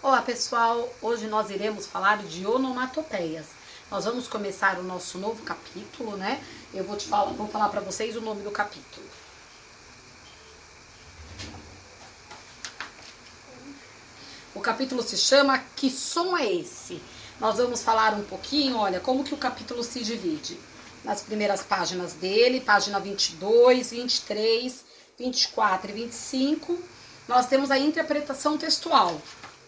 Olá pessoal, hoje nós iremos falar de onomatopeias. Nós vamos começar o nosso novo capítulo, né? Eu vou falar para vocês o nome do capítulo. O capítulo se chama Que Som é Esse? Nós vamos falar um pouquinho, olha, como que o capítulo se divide. Nas primeiras páginas dele, página 22, 23, 24 e 25, nós temos a interpretação textual.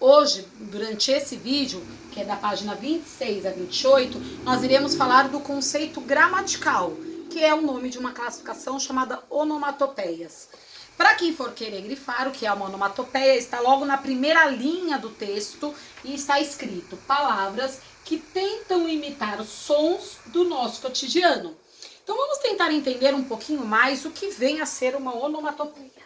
Hoje, durante esse vídeo, que é da página 26 a 28, nós iremos falar do conceito gramatical, que é o nome de uma classificação chamada onomatopeias. Para quem for querer grifar o que é uma onomatopeia, está logo na primeira linha do texto e está escrito palavras que tentam imitar os sons do nosso cotidiano. Então vamos tentar entender um pouquinho mais o que vem a ser uma onomatopeia.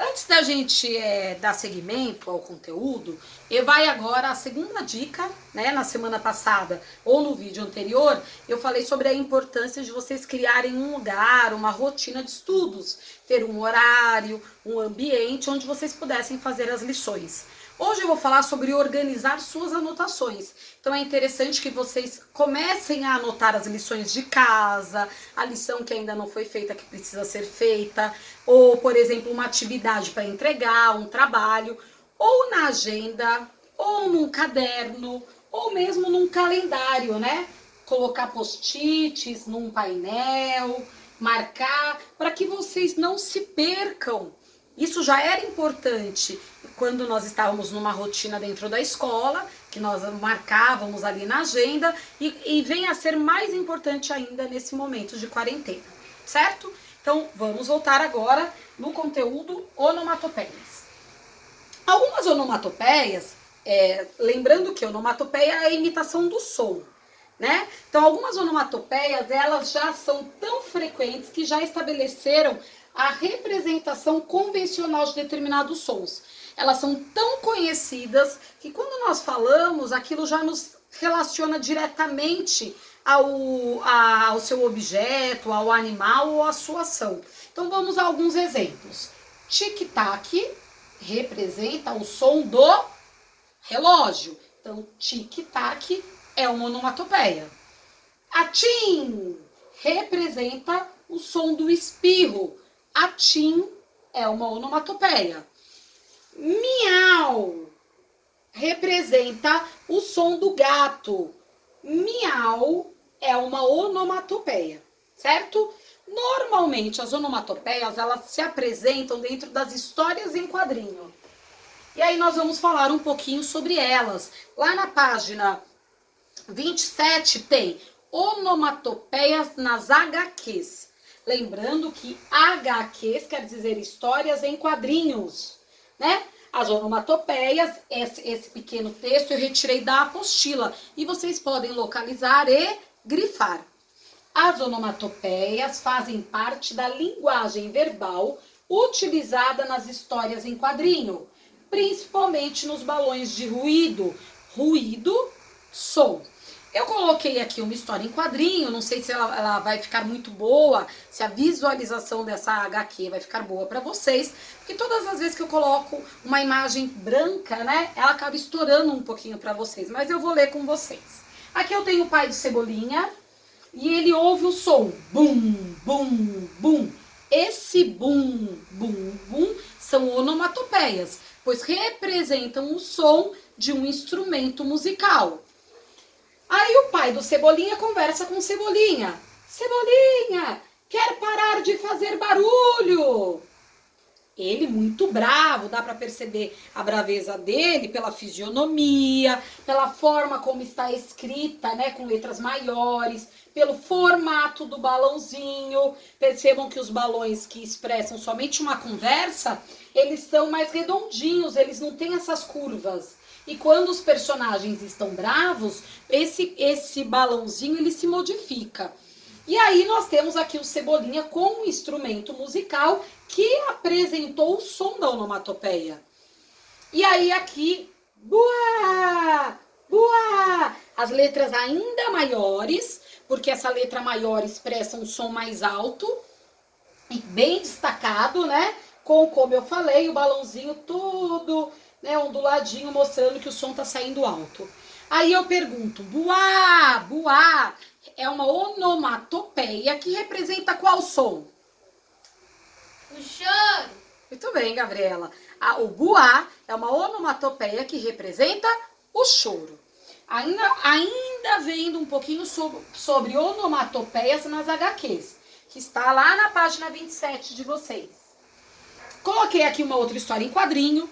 Antes da gente dar seguimento ao conteúdo, vai agora a segunda dica, né? Na semana passada ou no vídeo anterior, eu falei sobre a importância de vocês criarem um lugar, uma rotina de estudos, ter um horário, um ambiente onde vocês pudessem fazer as lições. Hoje eu vou falar sobre organizar suas anotações. Então é interessante que vocês comecem a anotar as lições de casa, a lição que ainda não foi feita, que precisa ser feita, ou, por exemplo, uma atividade para entregar, um trabalho, ou na agenda, ou num caderno, ou mesmo num calendário, né? Colocar post-its num painel, marcar, para que vocês não se percam. Isso já era importante quando nós estávamos numa rotina dentro da escola, que nós marcávamos ali na agenda, e vem a ser mais importante ainda nesse momento de quarentena, certo? Então, vamos voltar agora no conteúdo onomatopeias. Algumas onomatopeias, lembrando que onomatopeia é a imitação do som, né? Então, algumas onomatopeias, elas já são tão frequentes que já estabeleceram a representação convencional de determinados sons. Elas são tão conhecidas que quando nós falamos, aquilo já nos relaciona diretamente ao seu objeto, ao animal ou à sua ação. Então vamos a alguns exemplos. Tic-tac representa o som do relógio. Então tic-tac é uma onomatopeia. Atim representa o som do espirro. Atim é uma onomatopeia. Miau representa o som do gato. Miau é uma onomatopeia, certo? Normalmente as onomatopeias, elas se apresentam dentro das histórias em quadrinho. E aí nós vamos falar um pouquinho sobre elas. Lá na página 27 tem onomatopeias nas HQs. Lembrando que HQs quer dizer histórias em quadrinhos, né? As onomatopeias, esse pequeno texto eu retirei da apostila e vocês podem localizar e grifar. As onomatopeias fazem parte da linguagem verbal utilizada nas histórias em quadrinho, principalmente nos balões de ruído. Ruído, som. Eu coloquei aqui uma história em quadrinho, não sei se ela vai ficar muito boa, se a visualização dessa HQ vai ficar boa para vocês, porque todas as vezes que eu coloco uma imagem branca, né, ela acaba estourando um pouquinho para vocês, mas eu vou ler com vocês. Aqui eu tenho o pai de Cebolinha e ele ouve o som bum, bum, bum. Esse bum, bum, bum são onomatopeias, pois representam o som de um instrumento musical. Aí o pai do Cebolinha conversa com Cebolinha. Cebolinha, quer parar de fazer barulho? Ele muito bravo, dá para perceber a braveza dele pela fisionomia, pela forma como está escrita, né, com letras maiores, pelo formato do balãozinho. Percebam que os balões que expressam somente uma conversa, eles são mais redondinhos, eles não têm essas curvas. E quando os personagens estão bravos, esse balãozinho ele se modifica. E aí nós temos aqui o Cebolinha com um instrumento musical que apresentou o som da onomatopeia. E aí aqui, buá, buá, as letras ainda maiores, porque essa letra maior expressa um som mais alto e bem destacado, né? Como eu falei, o balãozinho todo né, onduladinho, mostrando que o som tá saindo alto. Aí eu pergunto, buá, buá, é uma onomatopeia que representa qual som? O choro. Muito bem, Gabriela. O buá é uma onomatopeia que representa o choro. Ainda vendo um pouquinho sobre onomatopeias nas HQs, que está lá na página 27 de vocês. Coloquei aqui uma outra história em quadrinho,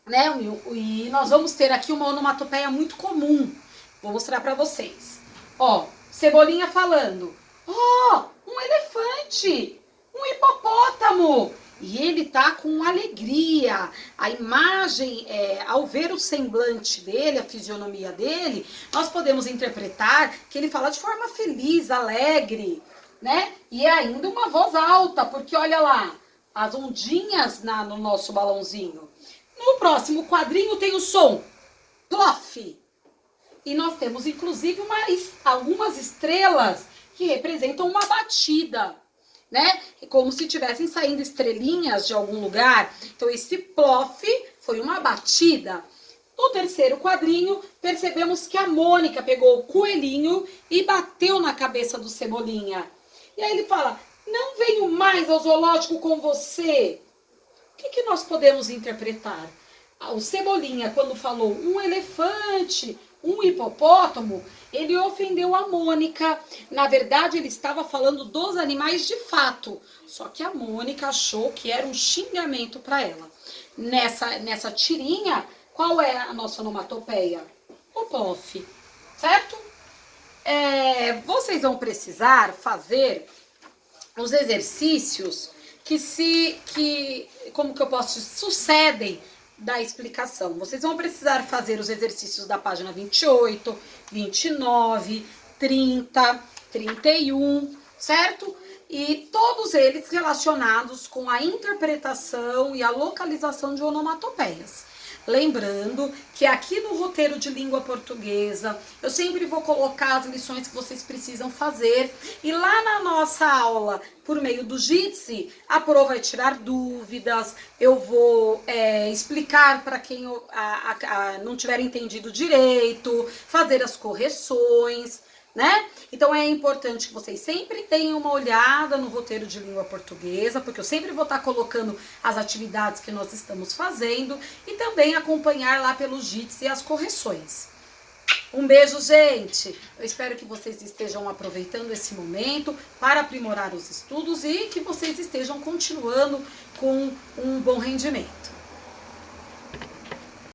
né? E nós vamos ter aqui uma onomatopeia muito comum. Vou mostrar para vocês. Ó, Cebolinha falando. Ó, um elefante, um hipopótamo. E ele tá com alegria. A imagem, ao ver o semblante dele, a fisionomia dele, nós podemos interpretar que ele fala de forma feliz, alegre, né? E é ainda uma voz alta, porque olha lá, as ondinhas no nosso balãozinho. No próximo quadrinho tem o som plof. E nós temos, inclusive, algumas estrelas que representam uma batida, né? Como se tivessem saindo estrelinhas de algum lugar. Então, esse plof foi uma batida. No terceiro quadrinho, percebemos que a Mônica pegou o coelhinho e bateu na cabeça do Cebolinha. E aí ele fala, não venho mais ao zoológico com você. O que nós podemos interpretar? O Cebolinha, quando falou um elefante, um hipopótamo, ele ofendeu a Mônica. Na verdade, ele estava falando dos animais de fato. Só que a Mônica achou que era um xingamento para ela. Nessa tirinha, qual é a nossa onomatopeia? O plof, certo? Vocês vão precisar fazer os exercícios como que eu posso dizer, sucedem da explicação. Vocês vão precisar fazer os exercícios da página 28, 29, 30, 31, certo? E todos eles relacionados com a interpretação e a localização de onomatopeias. Lembrando que aqui no roteiro de língua portuguesa, eu sempre vou colocar as lições que vocês precisam fazer. E lá na nossa aula, por meio do Jitsi, a Pro vai tirar dúvidas, eu vou explicar para quem não tiver entendido direito, fazer as correções, né? Então é importante que vocês sempre tenham uma olhada no roteiro de língua portuguesa, porque eu sempre vou estar colocando as atividades que nós estamos fazendo e também acompanhar lá pelo Jitsi as correções. Um beijo, gente! Eu espero que vocês estejam aproveitando esse momento para aprimorar os estudos e que vocês estejam continuando com um bom rendimento.